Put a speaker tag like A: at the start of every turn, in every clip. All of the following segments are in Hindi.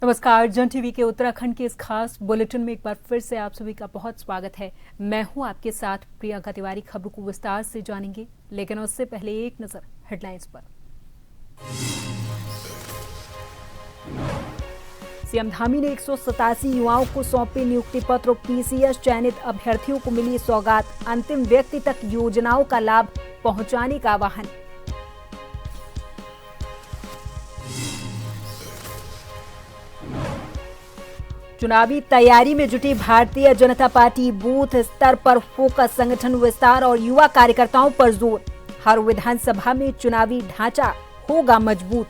A: नमस्कार, जन टीवी के उत्तराखंड के इस खास बुलेटिन में एक बार फिर से आप सभी का बहुत स्वागत है। मैं हूं आपके साथ प्रियंका तिवारी। खबरों को विस्तार से जानेंगे, लेकिन उससे पहले एक नजर हेडलाइंस पर। सीएम धामी ने 187 युवाओं को सौंपे नियुक्ति पत्र। पीसीएस चयनित अभ्यर्थियों को मिली सौगात। अंतिम व्यक्ति तक योजनाओं का लाभ पहुंचाने का आह्वान। चुनावी तैयारी में जुटी भारतीय जनता पार्टी। बूथ स्तर पर फोकस, संगठन विस्तार और युवा कार्यकर्ताओं पर जोर। हर विधानसभा में चुनावी ढांचा होगा मजबूत।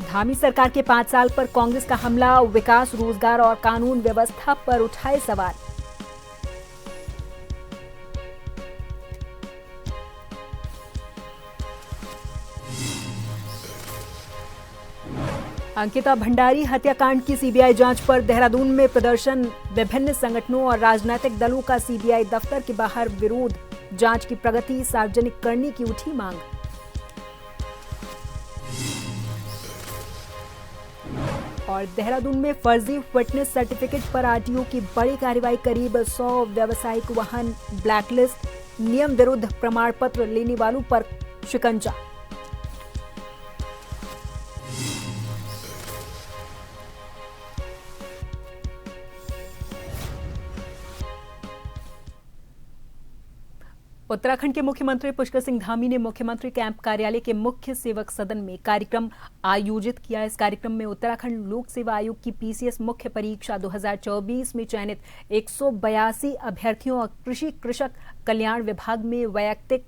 A: धामी सरकार के 5 साल पर कांग्रेस का हमला। विकास, रोजगार और कानून व्यवस्था पर उठाए सवाल। अंकिता भंडारी हत्याकांड की सीबीआई जांच पर देहरादून में प्रदर्शन। विभिन्न संगठनों और राजनीतिक दलों का सीबीआई दफ्तर के बाहर विरोध। जांच की प्रगति सार्वजनिक करने की उठी मांग। और देहरादून में फर्जी फिटनेस सर्टिफिकेट पर आरटीओ की बड़ी कार्रवाई। करीब 100 व्यावसायिक वाहन ब्लैकलिस्ट। नियम विरुद्ध प्रमाण पत्र लेने वालों पर शिकंजा। उत्तराखंड के मुख्यमंत्री पुष्कर सिंह धामी ने मुख्यमंत्री कैंप कार्यालय के मुख्य सेवक सदन में कार्यक्रम आयोजित किया। इस कार्यक्रम में उत्तराखंड लोक सेवा आयोग की पीसीएस मुख्य परीक्षा 2024 में चयनित 182 अभ्यर्थियों और कृषि कृषक कल्याण विभाग में वैयक्तिक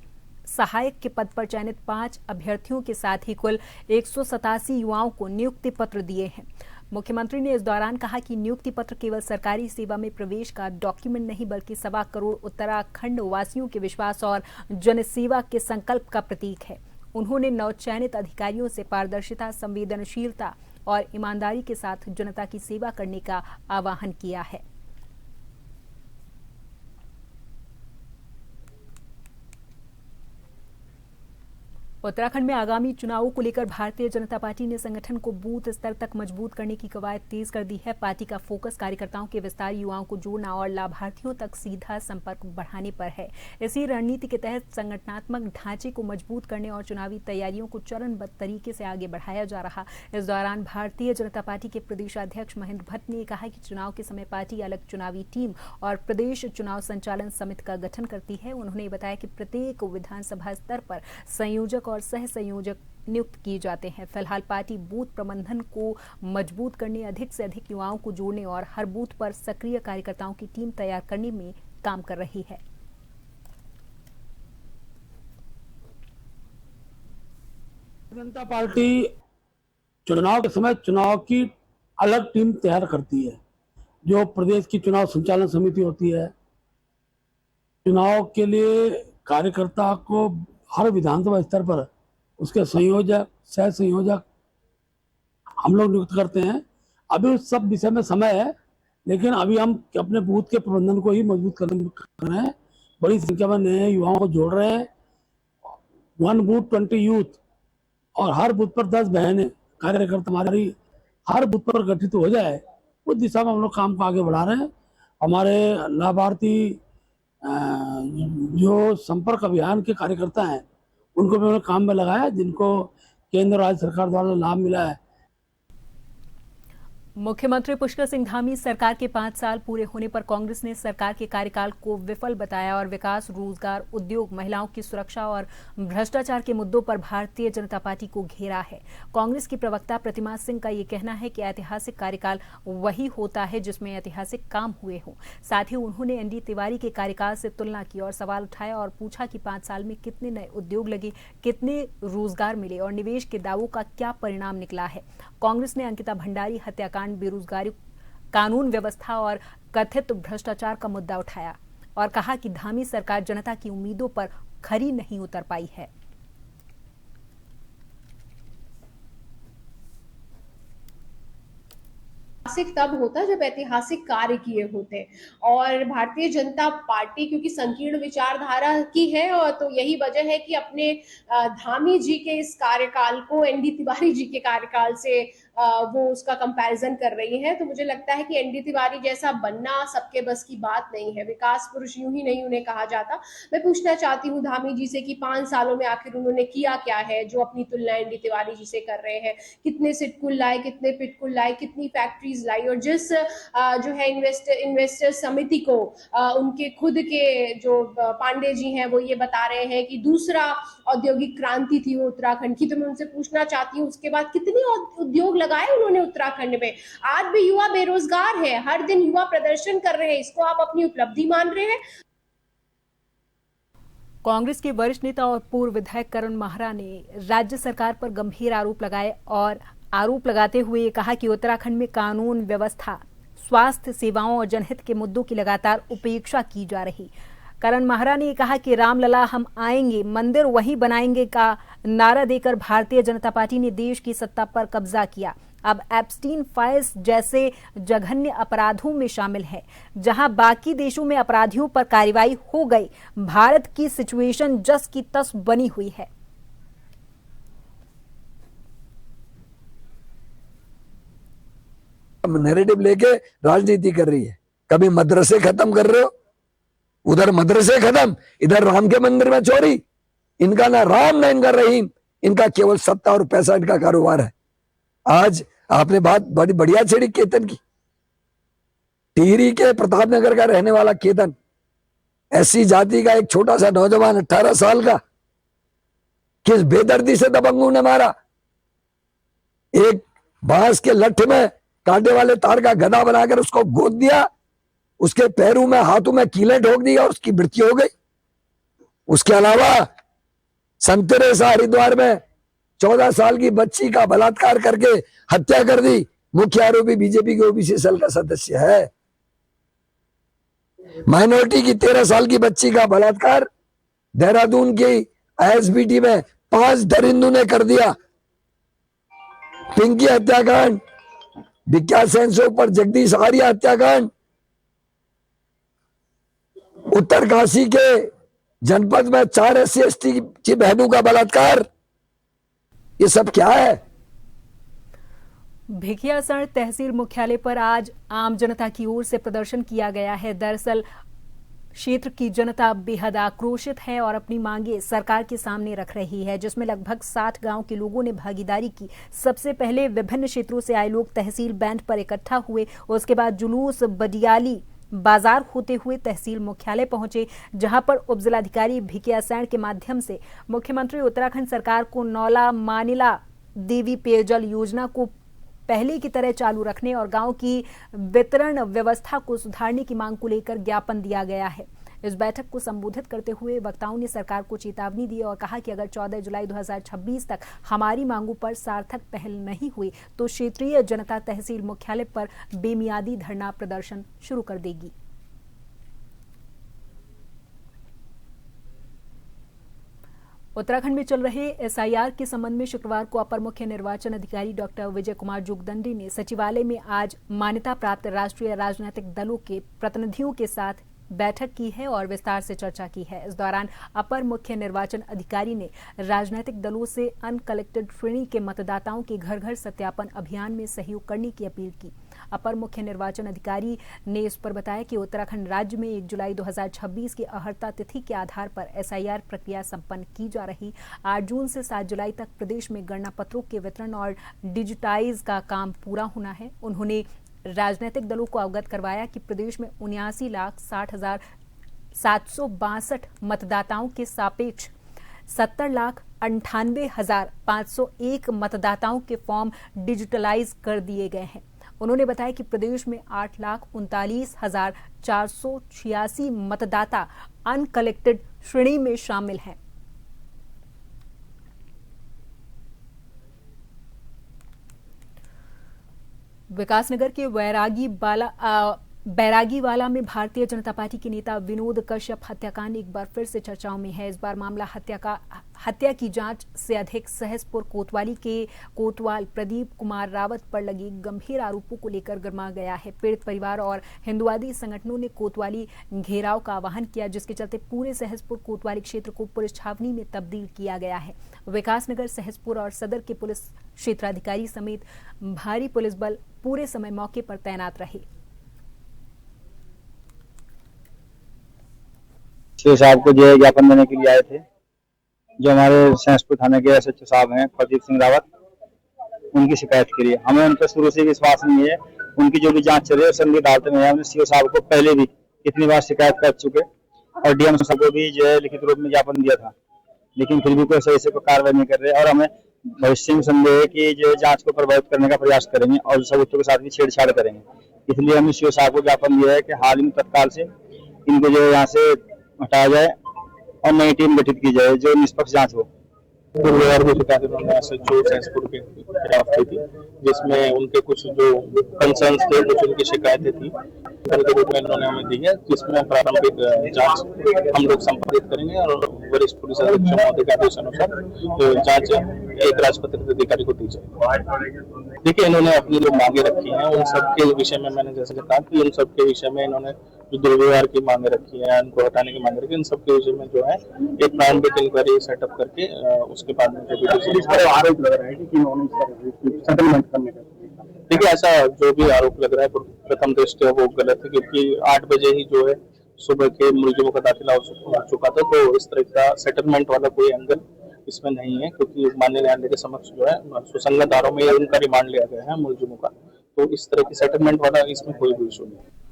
A: सहायक के पद पर चयनित 5 अभ्यर्थियों के साथ ही कुल 187 युवाओं को नियुक्ति पत्र दिए हैं। मुख्यमंत्री ने इस दौरान कहा कि नियुक्ति पत्र केवल सरकारी सेवा में प्रवेश का डॉक्यूमेंट नहीं, बल्कि 1.25 करोड़ उत्तराखंड वासियों के विश्वास और जनसेवा के संकल्प का प्रतीक है। उन्होंने नवचयनित अधिकारियों से पारदर्शिता, संवेदनशीलता और ईमानदारी के साथ जनता की सेवा करने का आह्वान किया है। उत्तराखंड में आगामी चुनावों को लेकर भारतीय जनता पार्टी ने संगठन को बूथ स्तर तक मजबूत करने की कवायद तेज कर दी है। पार्टी का फोकस कार्यकर्ताओं के विस्तार, युवाओं को जोड़ना और लाभार्थियों तक सीधा संपर्क बढ़ाने पर है। इसी रणनीति के तहत संगठनात्मक ढांचे को मजबूत करने और चुनावी तैयारियों को चरणबद्ध तरीके से आगे बढ़ाया जा रहा। इस दौरान भारतीय जनता पार्टी के प्रदेशाध्यक्ष महेंद्र भट्ट ने कहा कि चुनाव के समय पार्टी अलग चुनावी टीम और प्रदेश चुनाव संचालन समिति का गठन करती है। उन्होंने बताया कि प्रत्येक विधानसभा स्तर पर संयोजक और सह संयोजक नियुक्त किए जाते हैं। फिलहाल पार्टी बूथ प्रबंधन को मजबूत करने, अधिक से अधिक युवाओं को जोड़ने और हर बूथ पर सक्रिय कार्यकर्ताओं की टीम तैयार करने में काम कर रही है।
B: जनता पार्टी चुनाव के समय चुनाव की अलग टीम तैयार करती है, जो प्रदेश की चुनाव संचालन समिति होती है। चुनाव के लिए कार्यकर्ता को हर विधानसभा स्तर पर उसके संयोजक, सह संयोजक हम लोग नियुक्त करते हैं। अभी उस सब विषय में समय है, लेकिन अभी हम अपने बूथ के प्रबंधन को ही मजबूत कर रहे हैं। बड़ी संख्या में नए युवाओं को जोड़ रहे हैं। 1 बूथ 20 यूथ और हर बूथ पर 10 बहनें कार्यकर्ता हमारी हर बूथ पर गठित हो जाए, उस दिशा में हम लोग काम को आगे बढ़ा रहे हैं। हमारे लाभार्थी जो संपर्क अभियान के कार्यकर्ता हैं, उनको भी काम में लगाया, जिनको केंद्र और राज्य सरकार द्वारा लाभ मिला है।
A: मुख्यमंत्री पुष्कर सिंह धामी सरकार के 5 साल पूरे होने पर कांग्रेस ने सरकार के कार्यकाल को विफल बताया और विकास, रोजगार, उद्योग, महिलाओं की सुरक्षा और भ्रष्टाचार के मुद्दों पर भारतीय जनता पार्टी को घेरा है। कांग्रेस की प्रवक्ता प्रतिमा सिंह का ये कहना है कि ऐतिहासिक कार्यकाल वही होता है जिसमें ऐतिहासिक काम हुए हों। साथ ही उन्होंने एनडी तिवारी के कार्यकाल से तुलना की और सवाल उठाया और पूछा कि 5 साल में कितने नए उद्योग लगे, कितने रोजगार मिले और निवेश के दावों का क्या परिणाम निकला है। कांग्रेस ने अंकिता भंडारी हत्याकांड, बेरोजगारी, कानून व्यवस्था और कथित भ्रष्टाचार का मुद्दा उठाया। और कहा कि धामी सरकार जनता की उम्मीदों पर खरी नहीं उतर पाई है।
C: ऐतिहासिक तब होता जब ऐतिहासिक कार्य किए होते। और भारतीय जनता पार्टी क्योंकि संकीर्ण विचारधारा की है, और तो यही वजह है कि अपने धामी जी के इस कार्यकाल को एनडी तिवारी जी के कार्यकाल से वो उसका कंपैरिजन कर रही है। तो मुझे लगता है कि एनडी तिवारी जैसा बनना सबके बस की बात नहीं है। विकास पुरुष यूं ही नहीं उन्हें कहा जाता। मैं पूछना चाहती हूँ धामी जी से कि 5 सालों में आखिर उन्होंने किया क्या है जो अपनी तुलना एनडी तिवारी जी से कर रहे हैं। कितने सिटकुल लाए, कितने पिटकुल लाए, कितनी फैक्ट्रीज लाई, और जिस जो है इन्वेस्टर समिति को उनके खुद के जो पांडे जी हैं वो ये बता रहे हैं कि दूसरा औद्योगिक क्रांति थी वो उत्तराखंड की। तो मैं उनसे पूछना चाहती हूँ उसके बाद कितने उद्योग लगाए उन्होंने उत्तराखंड में। आज भी युवा बेरोजगार है, हर दिन युवा प्रदर्शन कर रहे हैं, इसको आप अपनी उपलब्धि मान रहे हैं।
A: कांग्रेस के वरिष्ठ नेता और पूर्व विधायक करण माहरा ने राज्य सरकार पर गंभीर आरोप लगाए और आरोप लगाते हुए ये कहा कि उत्तराखंड में कानून व्यवस्था, स्वास्थ्य सेवाओं और जनहित के मुद्दों की लगातार उपेक्षा की जा रही। करण माहरा ने कहा कि रामलला हम आएंगे, मंदिर वहीं बनाएंगे का नारा देकर भारतीय जनता पार्टी ने देश की सत्ता पर कब्जा किया। अब एप्स्टीन फाइल्स जैसे जघन्य अपराधों में शामिल है। जहां बाकी देशों में अपराधियों पर कार्रवाई हो गई, भारत की सिचुएशन जस की तस बनी हुई है।
D: नैरेटिव लेके राजनीति कर रही है। कभी मदरसे खत्म कर रहे हो, उधर मदरसे खत्म, इधर राम के मंदिर में चोरी। इनका ना राम ना इनका रहीम, इनका केवल सत्ता और पैसा इनका कारोबार है। आज आपने बात बड़ी बढ़िया छेड़ी केतन की। टिहरी के प्रतापनगर का रहने वाला केतन, ऐसी जाति का एक छोटा सा नौजवान 18 साल का, किस बेदर्दी से दबंगों ने मारा। एक बांस के लठ में कांटे वाले तार का गदा बनाकर उसको गोद दिया, उसके पैरों में हाथों में कीलें ठोक दी और उसकी मृत्यु हो गई। उसके अलावा संतरेसा हरिद्वार में 14 साल की बच्ची का बलात्कार करके हत्या कर दी। मुख्य आरोपी बीजेपी के ओबीसी सेल का सदस्य है। माइनॉरिटी की 13 साल की बच्ची का बलात्कार देहरादून की आईएसबीटी में 5 दरिंदों ने कर दिया। पिंकी हत्याकांड, विज्ञान सेंसों पर जगदीश आर्य हत्याकांड, उत्तरकाशी के जनपद में 4 SC/ST की बहनों का बलात्कार, ये सब क्या है?
A: भिकियासैंण तहसील मुख्यालय पर आज आम जनता की ओर से प्रदर्शन किया गया है। दरअसल क्षेत्र की जनता बेहद आक्रोशित है और अपनी मांगे सरकार के सामने रख रही है, जिसमें लगभग 60 गांव के लोगों ने भागीदारी की। सबसे पहले विभिन्न क्षेत्रों से आए लोग तहसील बैंड पर इकट्ठा हुए। उसके बाद जुलूस बडियाली बाजार होते हुए तहसील मुख्यालय पहुंचे, जहां पर उपजिलाधिकारी भिकियासैंण के माध्यम से मुख्यमंत्री उत्तराखंड सरकार को नौला मानिला देवी पेयजल योजना को पहले की तरह चालू रखने और गांव की वितरण व्यवस्था को सुधारने की मांग को लेकर ज्ञापन दिया गया है। इस बैठक को संबोधित करते हुए वक्ताओं ने सरकार को चेतावनी दी और कहा कि अगर 14 जुलाई 2026 तक हमारी मांगों पर सार्थक पहल नहीं हुई तो क्षेत्रीय जनता तहसील मुख्यालय पर बेमियादी धरना प्रदर्शन शुरू कर देगी। उत्तराखंड में चल रहे एसआईआर के संबंध में शुक्रवार को अपर मुख्य निर्वाचन अधिकारी डॉक्टर विजय कुमार जुगदंडी ने सचिवालय में आज मान्यता प्राप्त राष्ट्रीय राजनीतिक दलों के प्रतिनिधियों के साथ बैठक की है और विस्तार से चर्चा की है। इस दौरान अपर मुख्य निर्वाचन अधिकारी ने राजनीतिक दलों से अनकलेक्टेड श्रेणी के मतदाताओं के घर घर सत्यापन अभियान में सहयोग करने की अपील की। अपर मुख्य निर्वाचन अधिकारी ने इस पर बताया कि उत्तराखंड राज्य में 1 जुलाई 2026 की अहर्ता तिथि के आधार पर एसआईआर प्रक्रिया संपन्न की जा रही। 8 जून से 7 जुलाई तक प्रदेश में गणना पत्रों के वितरण और डिजिटाइज का काम पूरा होना है। उन्होंने राजनीतिक दलों को अवगत करवाया कि प्रदेश में 79,60,762 मतदाताओं के सापेक्ष 70,98,501 मतदाताओं के फॉर्म डिजिटलाइज कर दिए गए हैं। उन्होंने बताया कि प्रदेश में 8,39,486 मतदाता अनकलेक्टेड श्रेणी में शामिल हैं। विकासनगर के वैरागी बैरागीवाला में भारतीय जनता पार्टी के नेता विनोद कश्यप हत्याकांड एक बार फिर से चर्चाओं में है। इस बार मामला हत्या की जांच से अधिक सहसपुर कोतवाली के कोतवाल प्रदीप कुमार रावत पर लगे गंभीर आरोपों को लेकर गर्मा गया है। पीड़ित परिवार और हिंदुवादी संगठनों ने कोतवाली घेराव का आह्वान किया, जिसके चलते पूरे सहसपुर कोतवाली क्षेत्र को पुलिस छावनी में तब्दील किया गया है। विकासनगर, सहसपुर और सदर के पुलिस क्षेत्राधिकारी समेत भारी पुलिस बल पूरे समय मौके पर तैनात रहे।
E: सीओ साहब को जो ज्ञापन देने के लिए आए थे, जो हमारे सहसपुर थाने के एसएचओ साहब हैं प्रदीप सिंह रावत, उनकी शिकायत के लिए। हमें उन पर शुरू से विश्वास नहीं है। उनकी जो भी जांच चल रही है संदिग्ध हालत में है। हमने सीओ साहब को पहले भी कितनी बार शिकायत कर चुके और डीएम साहब को भी जो है लिखित रूप में ज्ञापन दिया था, लेकिन फिर भी कोई सही से कोई कार्रवाई नहीं कर रहे। और हमें भविष्य में संदेह है कि जो जांच को प्रभावित करने का प्रयास करेंगे और सबूतों के साथ भी छेड़छाड़ करेंगे। इसलिए हमने सीओ साहब को ज्ञापन दिया है कि हाल ही में तत्काल से इनको जो यहाँ से हटाया जाए और नई टीम गठित की जाए जो निष्पक्ष जांच हो।
F: गुरुवार को शिकायत उन्होंने एसएचओ सहसपुर के खिलाफ की थी, जिसमें उनके कुछ जो कंसर्न्स थे, कुछ उनकी शिकायतें थी, उनके रूप में उन्होंने हमें दी है, जिसमें प्रारंभिक जांच हम लोग संपादित करेंगे और वरिष्ठ पुलिस अधीक्षक महोदय के आदेश अनुसार जांच एक राजपत्रित अधिकारी को दी जाए। देखिए, इन्होंने अपनी जो मांगे रखी हैं उन सब के विषय में मैंने जैसे कहा कि उन सब के विषय में इन्होंने जो दुर्व्यवहार की मांगे रखी है, उनको हटाने की मांगे रखी है, इन सब के विषय में जो है एक प्रारंभिक इंक्वायरी सेटअप करके उसके बाद में जो भी आरोप लग रहा है कि इन्होंने सेटलमेंट करने का, देखिए ऐसा जो भी आरोप लग रहा है प्रथम दृष्टया वो गलत है, क्योंकि 8 बजे ही जो है सुबह के मुलजिमों का दाखिला हो चुका था। तो इस तरह का सेटलमेंट वाला कोई एंगल इसमें नहीं है, क्योंकि माननीय न्यायालय के समक्ष जो है सुसंगत आरोप में उनका रिमांड लिया गया है मुलजिमों का। तो इस तरह की सेटलमेंट वाला इसमें कोई भी इशू नहीं है।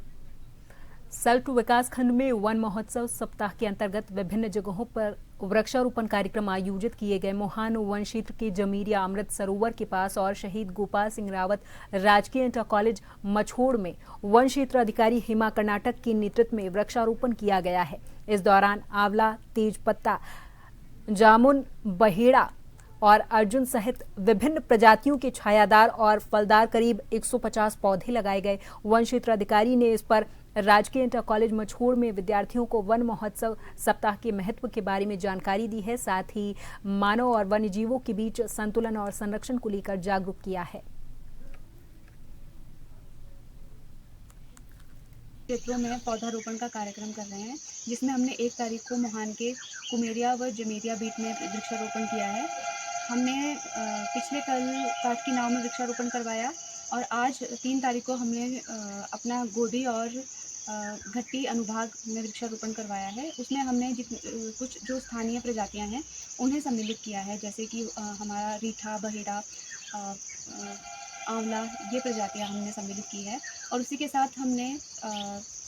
A: सल्ट विकास खंड में वन महोत्सव सप्ताह के अंतर्गत विभिन्न जगहों पर वृक्षारोपण कार्यक्रम आयोजित किए गए। मोहान वन क्षेत्र के जमीरिया अमृत सरोवर के पास और शहीद गोपाल सिंह रावत राजकीय इंटर कॉलेज मछोड़ में वन क्षेत्र अधिकारी हिमा कर्नाटक के नेतृत्व में वृक्षारोपण किया गया है। इस दौरान आंवला, तेजपत्ता, जामुन, बहेड़ा और अर्जुन सहित विभिन्न प्रजातियों के छायादार और फलदार करीब 150 पौधे लगाए गए। वन क्षेत्र अधिकारी ने इस पर राजकीय इंटर कॉलेज मछोड़ में विद्यार्थियों को वन महोत्सव सप्ताह के महत्व के बारे में जानकारी दी है, साथ ही मानव और वन्य जीवों के बीच संतुलन और संरक्षण को लेकर जागरूक किया है।
G: क्षेत्रों में पौधारोपण का कार्यक्रम कर रहे हैं, जिसमें हमने 1 तारीख को मोहान के कुमेरिया व जमेरिया बीट में वृक्षारोपण किया है। हमने पिछले कल काठ की नाव में वृक्षारोपण करवाया और आज 3 तारीख को हमने अपना गोदी और घट्टी अनुभाग में वृक्षारोपण करवाया है। उसमें हमने कुछ जो स्थानीय प्रजातियां हैं उन्हें सम्मिलित किया है, जैसे कि हमारा रीठा, बहेड़ा, आंवला, ये प्रजातियां हमने सम्मिलित की है। और उसी के साथ हमने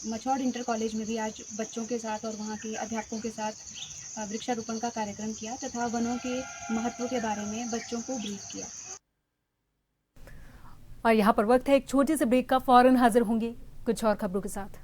G: मछोड़ इंटर कॉलेज में भी आज बच्चों के साथ और वहाँ के अध्यापकों के साथ वृक्षारोपण का कार्यक्रम किया तथा वनों के महत्व के बारे में बच्चों को ब्रीफ किया।
A: और यहाँ पर वक्त है एक छोटे से ब्रेक का, फौरन हाजिर होंगे कुछ और खबरों के साथ।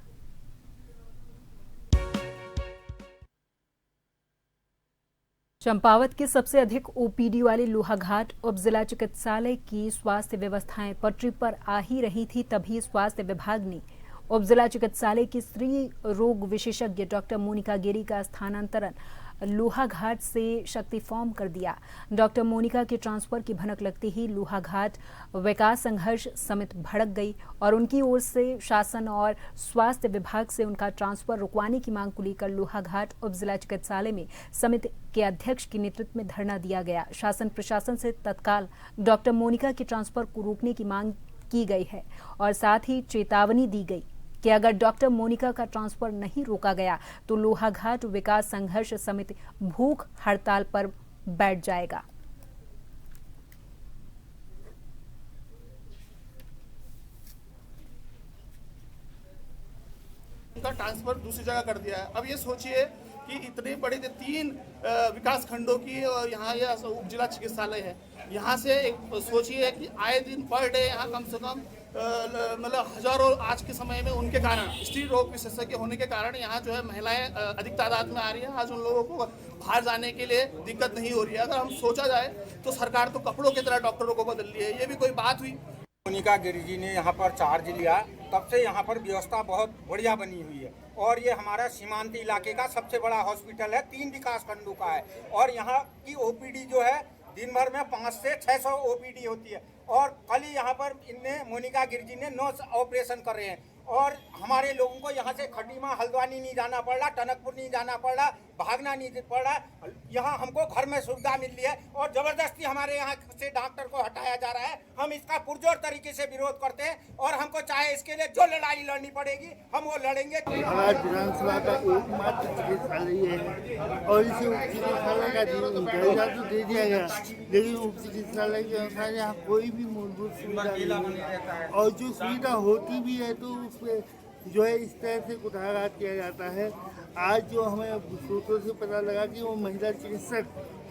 A: चंपावत के सबसे अधिक ओपीडी वाले लोहाघाट उप जिला चिकित्सालय की स्वास्थ्य व्यवस्थाएं पटरी पर आ ही रही थी, तभी स्वास्थ्य विभाग ने उप जिला चिकित्सालय की स्त्री रोग विशेषज्ञ डॉक्टर मोनिका गिरी का स्थानांतरण लोहाघाट से शक्ति फॉर्म कर दिया। डॉक्टर मोनिका के ट्रांसफर की भनक लगते ही लोहाघाट विकास संघर्ष समिति भड़क गई और उनकी ओर से शासन और स्वास्थ्य विभाग से उनका ट्रांसफर रुकवाने की मांग को लेकर लोहाघाट उप जिला चिकित्सालय में समिति के अध्यक्ष के नेतृत्व में धरना दिया गया। शासन प्रशासन से तत्काल डॉक्टर मोनिका के ट्रांसफर को रोकने की मांग की गई है और साथ ही चेतावनी दी गई कि अगर डॉक्टर मोनिका का ट्रांसफर नहीं रोका गया तो लोहाघाट विकास संघर्ष समिति भूख हड़ताल पर बैठ जाएगा।
H: उनका ट्रांसफर दूसरी जगह कर दिया है। अब ये सोचिए कि इतने बड़े 3 विकास खंडों की यहाँ यह उप जिला चिकित्सालय है। यहाँ से सोचिए कि आए दिन पर डे यहाँ कम से कम मतलब हजारों आज के समय में उनके कारण स्त्री रोग विशेषज्ञ होने के कारण यहाँ जो है महिलाएं अधिक तादाद में आ रही है। आज उन लोगों को बाहर जाने के लिए दिक्कत नहीं हो रही है। अगर हम सोचा जाए तो सरकार तो कपड़ों की तरह डॉक्टरों को बदल रही है, ये भी कोई बात हुई।
I: मोनिका गिरी जी ने यहाँ पर चार्ज लिया तब से यहाँ पर व्यवस्था बहुत बढ़िया बनी हुई है और ये हमारा सीमांती इलाके का सबसे बड़ा हॉस्पिटल है, 3 विकास खंडों का है और यहाँ की ओपीडी जो है दिन भर में 500 से 600 ओपीडी होती है और कल ही यहाँ पर मोनिका गिरजी ने 9 ऑपरेशन कर रहे हैं और हमारे लोगों को यहाँ से खटीमा हल्द्वानी नहीं जाना पड़ रहा, टनकपुर नहीं जाना पड़ रहा, भागना नहीं पड़ रहा। यहाँ हमको घर में सुविधा मिल रही है और जबरदस्ती हमारे यहाँ से डॉक्टर को हटाया जा रहा है। हम इसका पुरजोर तरीके से विरोध करते हैं और हमको चाहे इसके लिए जो लड़ाई लड़नी पड़ेगी हम वो लड़ेंगे।
J: विधानसभा का एकमात्र चिकित्सालय है और इसे उप चिकित्सालय का दर्जा तो दे दिया गया, लेकिन उप चिकित्सालय के अनुसार यहाँ कोई भी मूलभूत सुविधा नहीं है और जो सुविधा होती भी है तो उसमें जो है इस तरह से कुठाराघात किया जाता है। आज जो हमें सूत्रों से पता लगा कि वो महिला चिकित्सक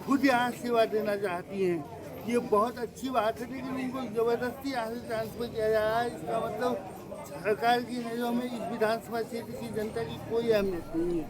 J: खुद यहाँ सेवा देना चाहती हैं, ये बहुत अच्छी बात है, लेकिन उनको जबरदस्ती यहाँ से ट्रांसफर किया जा रहा है। इसका मतलब सरकार की नज़रों में इस विधानसभा क्षेत्र की जनता की कोई अहमियत नहीं है।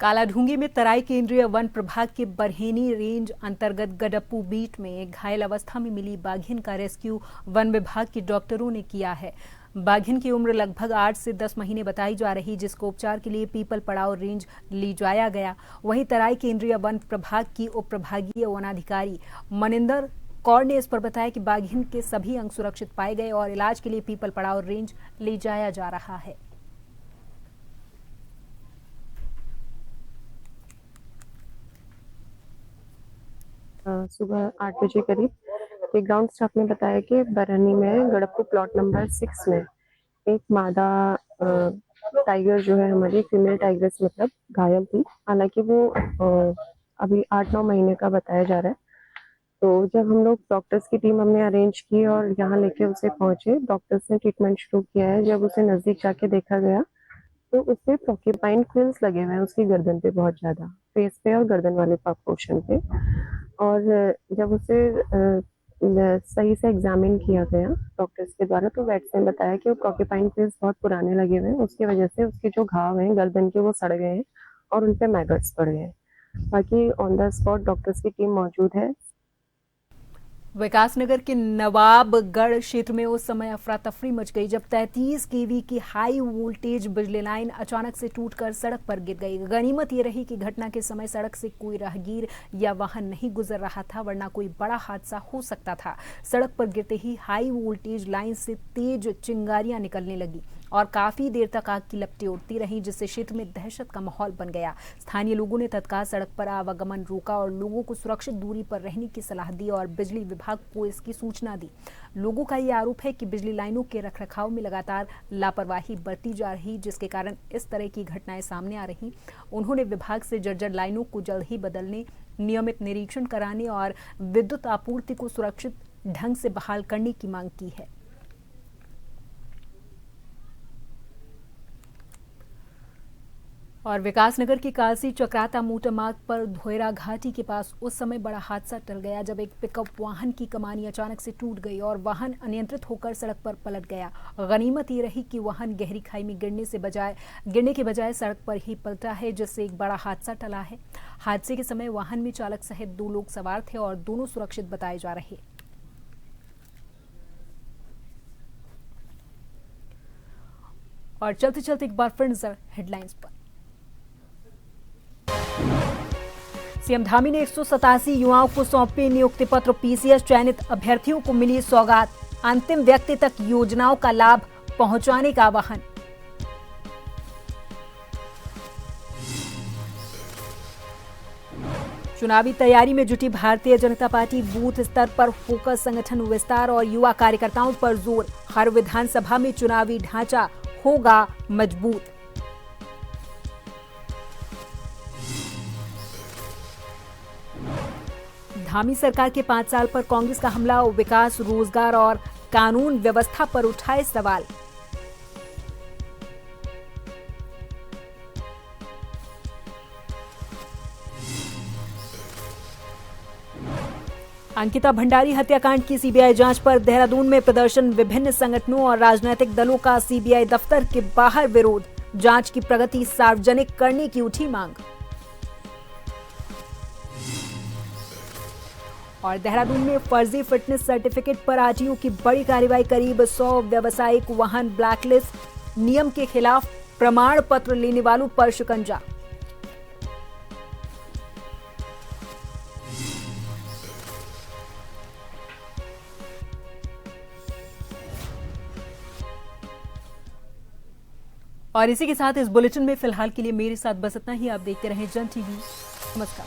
A: कालाढूंगी में तराई केंद्रीय वन प्रभाग के बरहेनी रेंज अंतर्गत गडप्पू बीट में घायल अवस्था में मिली बाघिन का रेस्क्यू वन विभाग के डॉक्टरों ने किया है। बाघिन की उम्र लगभग 8 से 10 महीने बताई जा रही, जिसको उपचार के लिए पीपल पड़ाव रेंज ले जाया गया। वहीं तराई केंद्रीय वन प्रभाग की उप प्रभागीय वनाधिकारी मनिंदर कौर ने इस पर बताया कि बाघिन के सभी अंग सुरक्षित पाए गए और इलाज के लिए पीपल पड़ाव रेंज ले जाया जा रहा है।
K: सुबह 8 बजे करीब एक ग्राउंड स्टाफ ने बताया कि बरहनी में गड़प्पू प्लॉट नंबर 6 में एक मादा टाइगर जो है हमारी फीमेल टाइगर से मतलब घायल थी। हालांकि वो अभी 8-9 महीने का बताया जा रहा है। तो जब हम लोग डॉक्टर्स की टीम हमने अरेंज की और यहाँ लेके उसे पहुंचे, डॉक्टर्स ने ट्रीटमेंट शुरू किया है। जब उसे नजदीक जाके देखा गया तो उससे पोर्क्यूपाइन क्विल्स लगे हुए हैं उसकी गर्दन पे, बहुत ज्यादा फेस पे और गर्दन वाले पोर्शन पे। और जब उसे सही से एग्जामिन किया गया डॉक्टर्स के द्वारा तो वेट्स ने बताया कि वो पोर्क्यूपाइन क्विल्स बहुत पुराने लगे हुए हैं, उसकी वजह से उसके जो घाव हैं गर्दन के वो सड़ गए हैं और उन पे मैगट्स पड़ गए हैं। बाकी ऑन द स्पॉट डॉक्टर्स की टीम मौजूद है।
A: विकासनगर के नवाबगढ़ क्षेत्र में उस समय अफरा तफरी मच गई जब 33 केवी की हाई वोल्टेज बिजली लाइन अचानक से टूटकर सड़क पर गिर गई। गनीमत ये रही कि घटना के समय सड़क से कोई राहगीर या वाहन नहीं गुजर रहा था, वरना कोई बड़ा हादसा हो सकता था। सड़क पर गिरते ही हाई वोल्टेज लाइन से तेज चिंगारियां निकलने लगी और काफी देर तक आग की लपटें उड़ती रहीं, जिससे क्षेत्र में दहशत का माहौल बन गया। स्थानीय लोगों ने तत्काल सड़क पर आवागमन रोका और लोगों को सुरक्षित दूरी पर रहने की सलाह दी और बिजली विभाग को इसकी सूचना दी। लोगों का ये आरोप है कि बिजली लाइनों के रखरखाव में लगातार लापरवाही बरती जा रही, जिसके कारण इस तरह की घटनाएं सामने आ रही। उन्होंने विभाग से जर्जर लाइनों को जल्द ही बदलने, नियमित निरीक्षण कराने और विद्युत आपूर्ति को सुरक्षित ढंग से बहाल करने की मांग की है। और विकासनगर की कालसी चक्राता मोटर मार्ग पर धोयरा घाटी के पास उस समय बड़ा हादसा टल गया जब एक पिकअप वाहन की कमानी अचानक से टूट गई और वाहन अनियंत्रित होकर सड़क पर पलट गया। गनीमत ये रही कि वाहन गहरी खाई में गिरने के बजाय सड़क पर ही पलटा है, जिससे एक बड़ा हादसा टला है। हादसे के समय वाहन में चालक सहित 2 लोग सवार थे और दोनों सुरक्षित बताए जा रहे। और चलते चलते एक बार फिर नजर हेडलाइंस पर। सीएम धामी ने 187 युवाओं को सौंपे नियुक्ति पत्र। पीसीएस चयनित अभ्यर्थियों को मिली सौगात। अंतिम व्यक्ति तक योजनाओं का लाभ पहुंचाने का आह्वान। चुनावी तैयारी में जुटी भारतीय जनता पार्टी। बूथ स्तर पर फोकस, संगठन विस्तार और युवा कार्यकर्ताओं पर जोर। हर विधानसभा में चुनावी ढांचा होगा मजबूत। धामी सरकार के 5 साल पर कांग्रेस का हमला। विकास, रोजगार और कानून व्यवस्था पर उठाए सवाल। अंकिता भंडारी हत्याकांड की सीबीआई जांच पर देहरादून में प्रदर्शन। विभिन्न संगठनों और राजनीतिक दलों का सीबीआई दफ्तर के बाहर विरोध। जांच की प्रगति सार्वजनिक करने की उठी मांग। और देहरादून में फर्जी फिटनेस सर्टिफिकेट पर आरटीओ की बड़ी कार्रवाई, करीब 100 व्यावसायिक वाहन ब्लैकलिस्ट, नियम के खिलाफ प्रमाण पत्र लेने वालों पर शिकंजा। और इसी के साथ इस बुलेटिन में फिलहाल के लिए मेरे साथ बस इतना ही। आप देखते रहें जन टीवी। नमस्कार।